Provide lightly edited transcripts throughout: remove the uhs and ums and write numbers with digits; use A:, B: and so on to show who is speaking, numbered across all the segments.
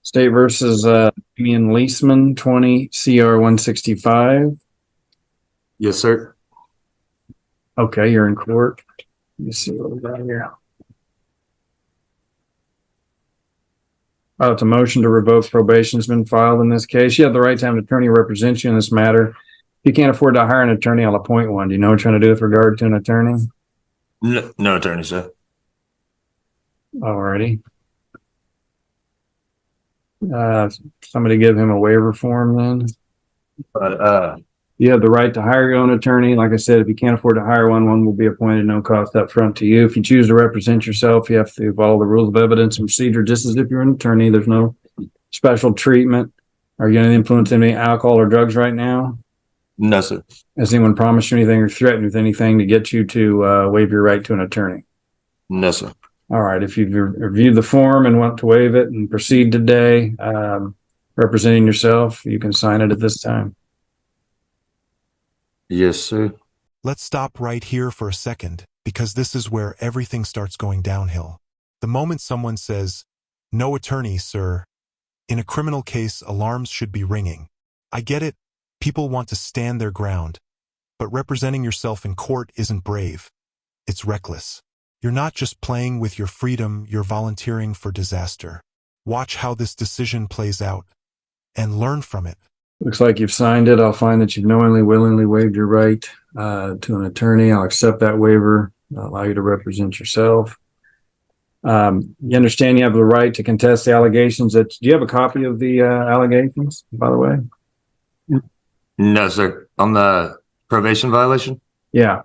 A: State versus Damian Leisman, 20 CR 165.
B: Yes, sir.
A: Okay, you're in court. Let me see what we got here. Oh, it's a motion to revoke probation has been filed in this case. You have the right to have an attorney represent you in this matter. If you can't afford to hire an attorney, I'll appoint one. Do you know what you're trying to do with regard to an attorney?
B: No attorney, sir.
A: Alrighty. Somebody give him a waiver form then.
B: But
A: You have the right to hire your own attorney. Like I said, if you can't afford to hire one, one will be appointed, no cost up front to you. If you choose to represent yourself, you have to follow the rules of evidence and procedure just as if you're an attorney. There's no special treatment. Are you going to influence any alcohol or drugs right now?
B: no, sir.
A: Has anyone promised you anything or threatened with anything to get you to waive your right to an attorney?
B: No, sir.
A: All right. If you've reviewed the form and want to waive it and proceed today, representing yourself, you can sign it at this time.
B: Yes, sir.
C: Let's stop right here for a second, because this is where everything starts going downhill. The moment someone says, "No attorney, sir," in a criminal case, alarms should be ringing. I get it. People want to stand their ground. But representing yourself in court isn't brave. It's reckless. You're not just playing with your freedom, you're volunteering for disaster. Watch how this decision plays out and learn from it.
A: Looks like you've signed it. I'll find that you've knowingly, willingly waived your right to an attorney. I'll accept that waiver. I'll allow you to represent yourself. You understand you have the right to contest the allegations. Do you have a copy of the allegations, by the way?
B: No, sir. On the probation violation?
A: Yeah.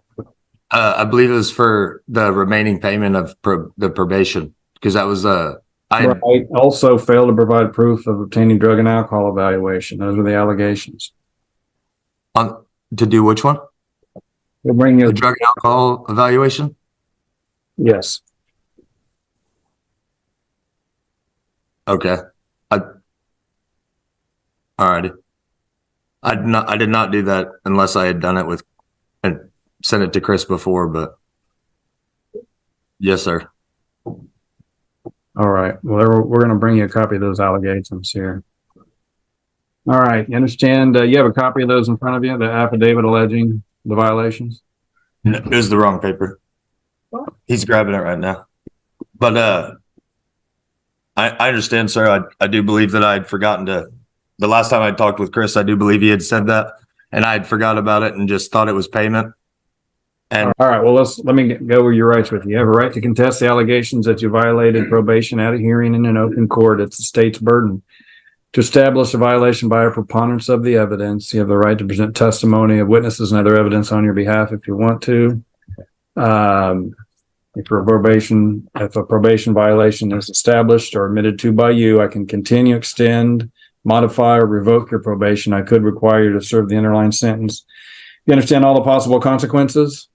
B: I believe it was for the remaining payment of the probation, because that was
A: Right. Also failed to provide proof of obtaining drug and alcohol evaluation. Those were the allegations.
B: on to do which one?
A: We'll bring you.
B: The drug and alcohol evaluation?
A: Yes.
B: Okay. Alrighty. I did not do that unless I had done it with and sent it to Chris before, but yes, sir.
A: All right. Well, we're going to bring you a copy of those allegations here. All right. You understand? You have a copy of those in front of you, the affidavit alleging the violations?
B: No, it was the wrong paper. He's grabbing it right now. But I understand, sir. I do believe that I'd forgotten the last time I talked with Chris, I do believe he had said that, and I had forgot about it and just thought it was payment. And
A: all right. Well, let me go over your rights with you. You have a right to contest the allegations that you violated probation at a hearing in an open court. It's the state's burden to establish a violation by a preponderance of the evidence. You have the right to present testimony of witnesses and other evidence on your behalf if you want to. If a probation violation is established or admitted to by you, I can continue, extend, modify, or revoke your probation. I could require you to serve the underlying sentence. You understand all the possible consequences?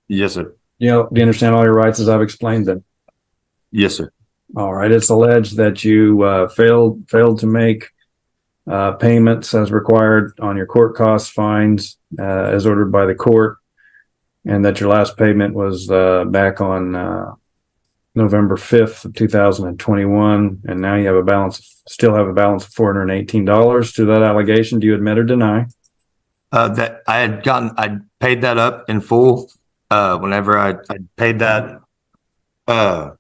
B: yes, sir.
A: Do you understand all your rights as I've explained them?
B: Yes, sir.
A: All right. It's alleged that you failed to make payments as required on your court costs, fines as ordered by the court, and that your last payment was back on November 5th of 2021, and now you have still have a balance of $418 to that allegation. Do you admit or deny?
B: That I paid that up in full. Whenever I paid that, I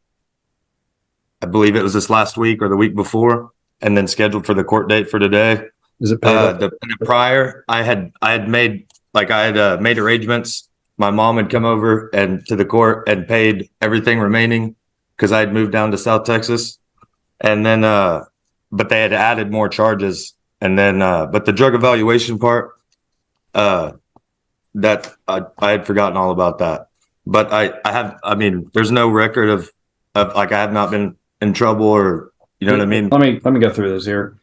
B: believe it was this last week or the week before, and then scheduled for the court date for today.
A: Is it paid up?
B: The prior, I had made made arrangements. My mom had come over and to the court and paid everything remaining because I had moved down to South Texas, and then but they had added more charges, and then but the drug evaluation part, that I had forgotten all about that. But I mean, there's no record of like I have not been in trouble, or you know what I mean?
A: Let me go through this here.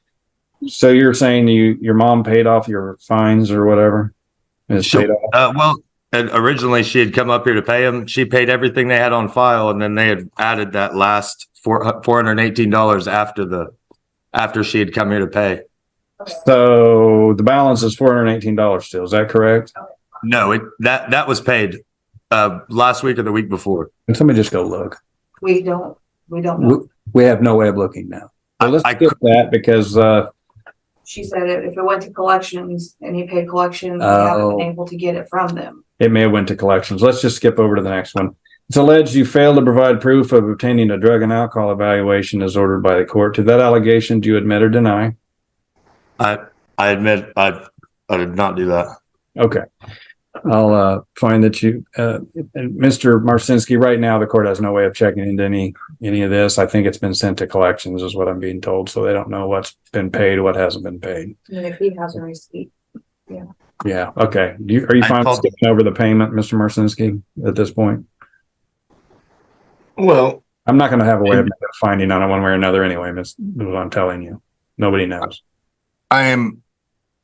A: So you're saying your mom paid off your fines or whatever? Paid off?
B: Well, and originally she had come up here to pay them. She paid everything they had on file, and then they had added that last $418 after she had come here to pay.
A: So the balance is $418 still. Is that correct?
B: No, that was paid last week or the week before.
A: Can somebody just go look?
D: We don't. We don't know.
A: We have no way of looking now. So let's
B: I-
A: skip that because,
D: She said if it went to collections and he paid collections, we haven't been able to get it from them.
A: it may have went to collections. Let's just skip over to the next one. It's alleged you failed to provide proof of obtaining a drug and alcohol evaluation as ordered by the court. To that allegation, do you admit or deny?
B: I admit I did not do that.
A: Okay. I'll find that you, Mr. Marcinski, right now, the court has no way of checking into any of this. I think it's been sent to collections is what I'm being told. So they don't know what's been paid, what hasn't been paid.
D: And if he has a receipt.
A: Yeah. Okay. Are you
B: I
A: fine with
B: called-
A: skipping over the payment, Mr. Marcinski, at this point?
E: Well,
A: I'm not going to have a way of making a finding on it one way or another anyway, Miss, what I'm telling you. Nobody knows.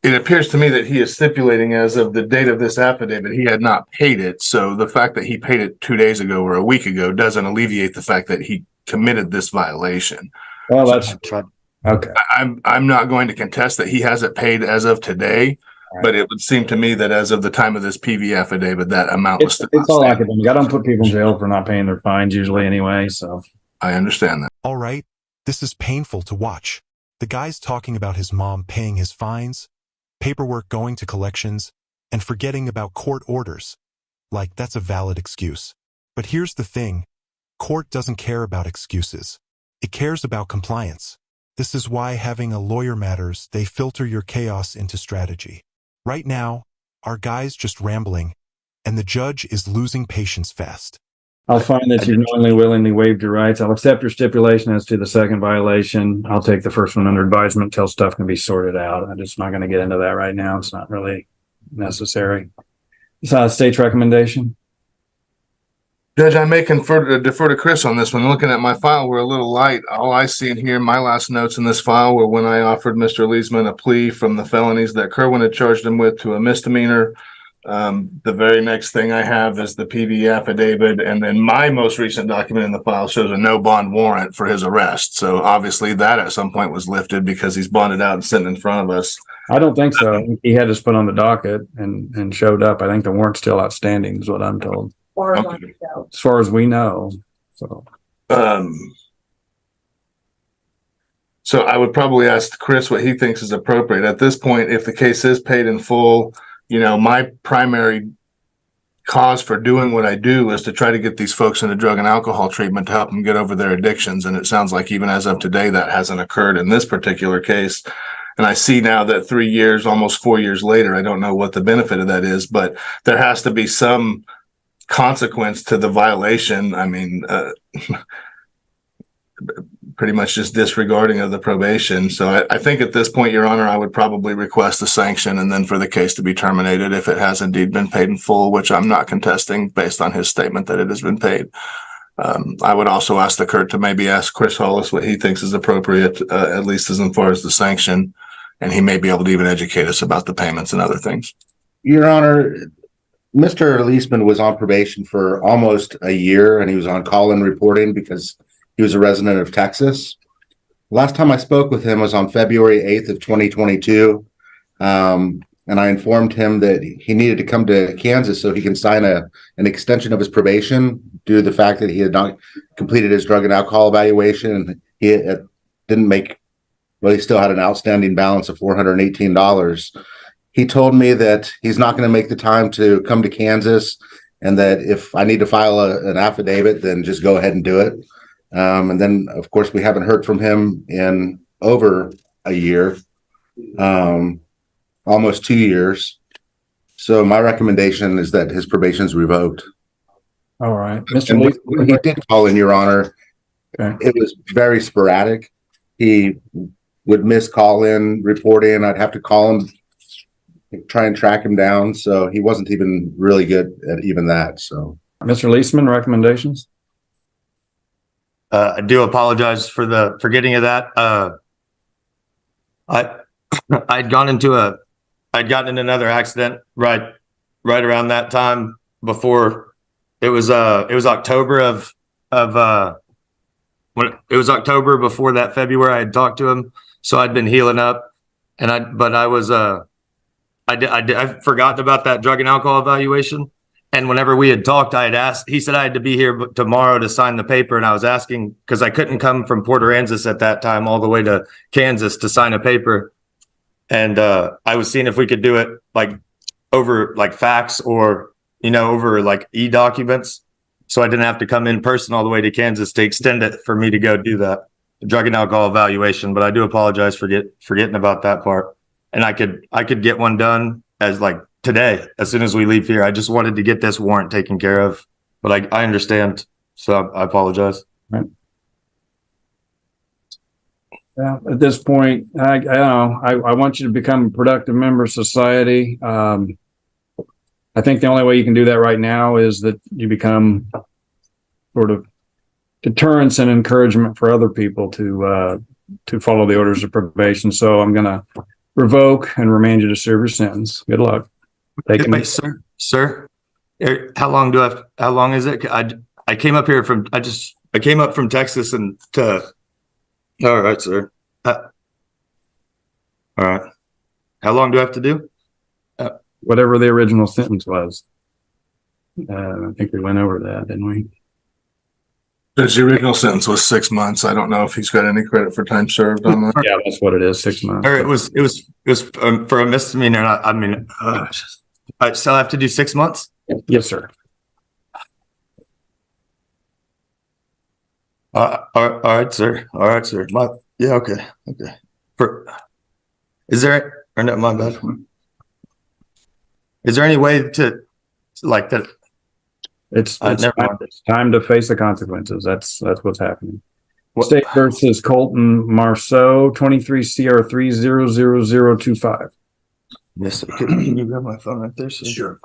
E: it appears to me that he is stipulating as of the date of this affidavit, he had not paid it. So the fact that he paid it 2 days ago or a week ago doesn't alleviate the fact that he committed this violation.
A: Well, that's okay.
E: I'm not going to contest that he hasn't paid as of today, but it would seem to me that as of the time of this PV affidavit, that amount was
A: It's all
E: outstanding.
A: academic. I don't put people in jail for not paying their fines usually anyway. So
E: I understand that.
C: All right, this is painful to watch. The guy's talking about his mom paying his fines, paperwork going to collections, and forgetting about court orders. Like, that's a valid excuse. But here's the thing. Court doesn't care about excuses. It cares about compliance. This is why having a lawyer matters. They filter your chaos into strategy. Right now, our guy's just rambling, and the judge is losing patience fast.
A: I'll find that you've knowingly, willingly waived your rights. I'll accept your stipulation as to the second violation. I'll take the first one under advisement until stuff can be sorted out. I'm just not going to get into that right now. It's not really necessary. State's recommendation.
E: Judge, I may defer to Chris on this one. Looking at my file, we're a little light. All I see in here, my last notes in this file were when I offered Mr. Leesman a plea from the felonies that Kerwin had charged him with to a misdemeanor. The very next thing I have is the PV affidavit, and then my most recent document in the file shows a no bond warrant for his arrest. So obviously that at some point was lifted because he's bonded out and sitting in front of us.
A: I don't think so. I think he had us put on the docket and showed up. I think the warrant's still outstanding is what I'm told,
D: Or
E: Okay.
A: as far as we know. So
E: So I would probably ask Chris what he thinks is appropriate at this point. If the case is paid in full, my primary cause for doing what I do is to try to get these folks into drug and alcohol treatment to help them get over their addictions. And it sounds like even as of today, that hasn't occurred in this particular case. And I see now that 3 years, almost 4 years later, I don't know what the benefit of that is, but there has to be some consequence to the violation. I mean, pretty much just disregarding of the probation. So I think at this point, Your Honor, I would probably request a sanction and then for the case to be terminated if it has indeed been paid in full, which I'm not contesting based on his statement that it has been paid. I would also ask the court to maybe ask Chris Hollis what he thinks is appropriate, at least as far as the sanction, and he may be able to even educate us about the payments and other things.
F: Your Honor, Mr. Leesman was on probation for almost a year, and he was on call-in reporting because he was a resident of Texas. Last time I spoke with him was on February 8th of 2022, and I informed him that he needed to come to Kansas so he can sign an extension of his probation due to the fact that he had not completed his drug and alcohol evaluation, and he he still had an outstanding balance of $418. He told me that he's not going to make the time to come to Kansas, and that if I need to file an affidavit, then just go ahead and do it. And then, of course, we haven't heard from him in over a year, almost 2 years. So my recommendation is that his probation is revoked.
A: all right, Mr.
F: And
A: Lee.
F: when he did call in, Your Honor,
A: Okay.
F: it was very sporadic. He would miss call-in reporting. I'd have to call him, try and track him down. So he wasn't even really good at even that. So
A: Mr. Leesman, recommendations?
B: I do apologize for the forgetting of that. I'd gotten in another accident right around that time before it was October it was October before that February I had talked to him. So I'd been healing up and I'd forgotten about that drug and alcohol evaluation. And whenever we had talked, I had asked, he said I had to be here tomorrow to sign the paper. And I was asking, because I couldn't come from Port Aransas at that time all the way to Kansas to sign a paper. And I was seeing if we could do it like over like fax or, over like e-documents. So I didn't have to come in person all the way to Kansas to extend it for me to go do that drug and alcohol evaluation. But I do apologize for forgetting about that part. And I could get one done as like today, as soon as we leave here. I just wanted to get this warrant taken care of, but I understand. So I apologize.
A: Right. Yeah, at this point, I don't know. I want you to become a productive member of society. I think the only way you can do that right now is that you become sort of deterrence and encouragement for other people to follow the orders of probation. So I'm going to revoke and remand you to serve your sentence. Good luck.
B: Wait, sir, how long is it? I came up here I came up from Texas all right, sir. All right. How long do I have to do?
A: Whatever the original sentence was. I think we went over that, didn't we?
E: The original sentence was 6 months. I don't know if he's got any credit for time served on that.
A: Yeah, that's what it is, 6 months.
B: Or it was for a misdemeanor. I still have to do 6 months.
A: Yes, sir.
B: All right, sir. Yeah, okay. Is there? Or no, my bad. Is there any way to like that?
A: It's
B: never mind.
A: time to face the consequences. That's what's happening.
B: What-
A: State versus Colton Marceau, 23 CR 300025.
B: Yes, sir. Can you grab my phone right there? Sir?
A: Sure.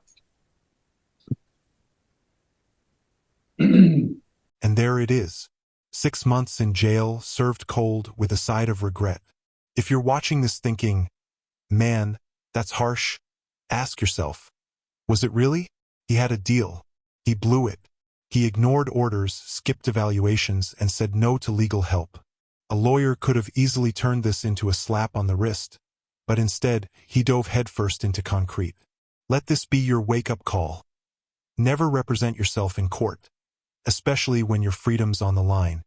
C: And there it is. 6 months in jail, served cold with a side of regret. If you're watching this thinking, man, that's harsh, ask yourself, was it really? He had a deal. He blew it. He ignored orders, skipped evaluations, and said no to legal help. A lawyer could have easily turned this into a slap on the wrist, but instead, he dove headfirst into concrete. Let this be your wake-up call. Never represent yourself in court, especially when your freedom's on the line.